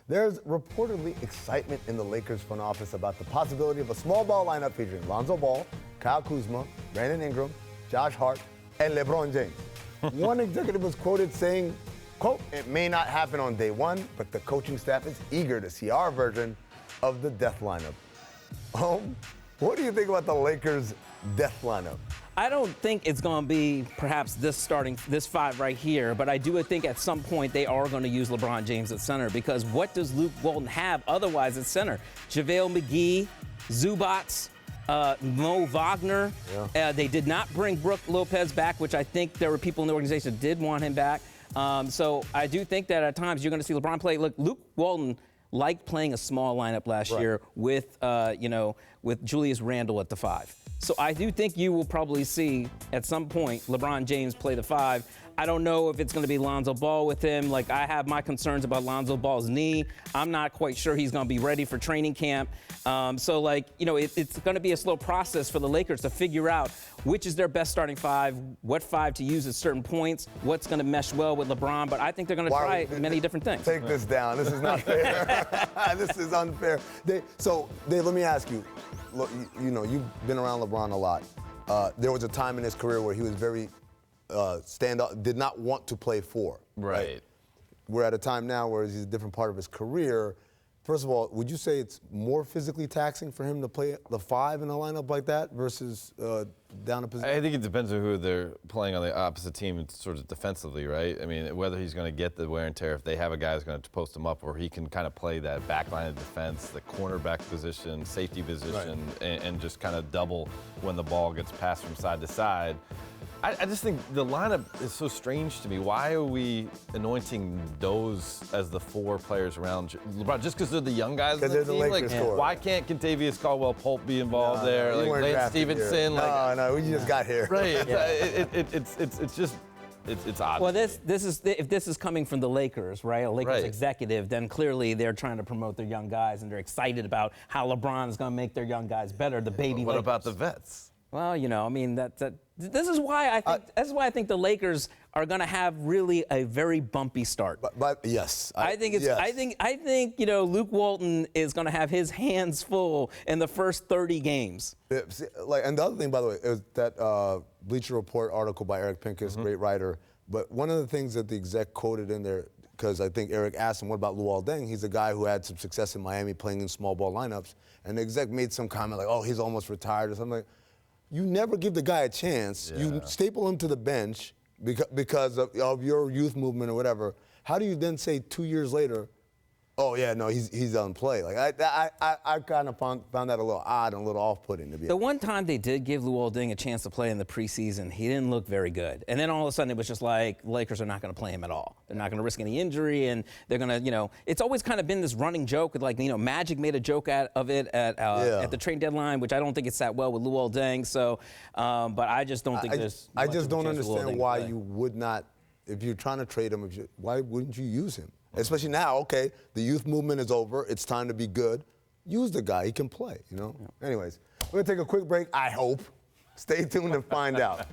There's reportedly excitement in the Lakers front office about the possibility of a small ball lineup featuring Lonzo Ball, Kyle Kuzma, Brandon Ingram, Josh Hart, and LeBron James. One executive was quoted saying, quote, "It may not happen on day one, but the coaching staff is eager to see our version of the death lineup." What do you think about the Lakers' death lineup? I don't think it's going to be perhaps this five right here, but I do think at some point they are going to use LeBron James at center, because what does Luke Walton have otherwise at center? JaVale McGee, Zubats, Mo Wagner. Yeah. They did not bring Brook Lopez back, which I think there were people in the organization that did want him back. So I do think that at times you're going to see LeBron play. Look, Luke Walton liked playing a small lineup last year with Julius Randle at the 5. So I do think you will probably see at some point LeBron James play the 5. I don't know if it's going to be Lonzo Ball with him. Like, I have my concerns about Lonzo Ball's knee. I'm not quite sure he's going to be ready for training camp. It's going to be a slow process for the Lakers to figure out which is their best starting 5, what 5 to use at certain points, what's going to mesh well with LeBron. But I think they're going to try many different things. Take this down. This is not fair. This is unfair. Dave, let me ask you. Look, you've been around LeBron a lot. There was a time in his career where he was very did not want to play 4. Right. We're at a time now where he's a different part of his career. First of all, would you say it's more physically taxing for him to play the 5 in a lineup like that versus down a position? I think it depends on who they're playing on the opposite team, sort of defensively, right? I mean, whether he's going to get the wear and tear, if they have a guy who's going to post him up, or he can kind of play that back line of defense, the cornerback position, safety position, and just kind of double when the ball gets passed from side to side. I just think the lineup is so strange to me. Why are we anointing those as the 4 players around LeBron? Just because they're the young guys? Because they're the Lakers core. Why can't Contavious Caldwell-Pope be involved there? Like Lance Stevenson? We just got here. Right. It's odd. Well, if this is coming from the Lakers, right? A Lakers executive, then clearly they're trying to promote their young guys, and they're excited about how LeBron's going to make their young guys better. The baby. What Lakers. About the vets? Well, this is why I think the Lakers are going to have really a very bumpy start. But yes, I think Luke Walton is going to have his hands full in the first 30 games. And the other thing, by the way, is that Bleacher Report article by Eric Pincus, great writer. But one of the things that the exec quoted in there, because I think Eric asked him, what about Luol Deng? He's a guy who had some success in Miami playing in small ball lineups. And the exec made some comment like, oh, he's almost retired or something like that. You never give the guy a chance. Yeah. You staple him to the bench because of your youth movement or whatever. How do you then say 2 years later, oh, yeah, no, he's on play? Like, I kind of found that a little odd and a little off-putting, to be honest. The one time they did give Luol Deng a chance to play in the preseason, he didn't look very good. And then all of a sudden it was just like, Lakers are not going to play him at all. They're not going to risk any injury, and they're going to, it's always kind of been this running joke with, like, Magic made a joke of it at the trade deadline, which I don't think it sat well with Luol Deng. So, but I just don't think there's I just don't understand why you would not, if you're trying to trade him, why wouldn't you use him? Especially now, okay, the youth movement is over. It's time to be good. Use the guy. He can play, Yeah. Anyways, we're going to take a quick break, I hope. Stay tuned and find out.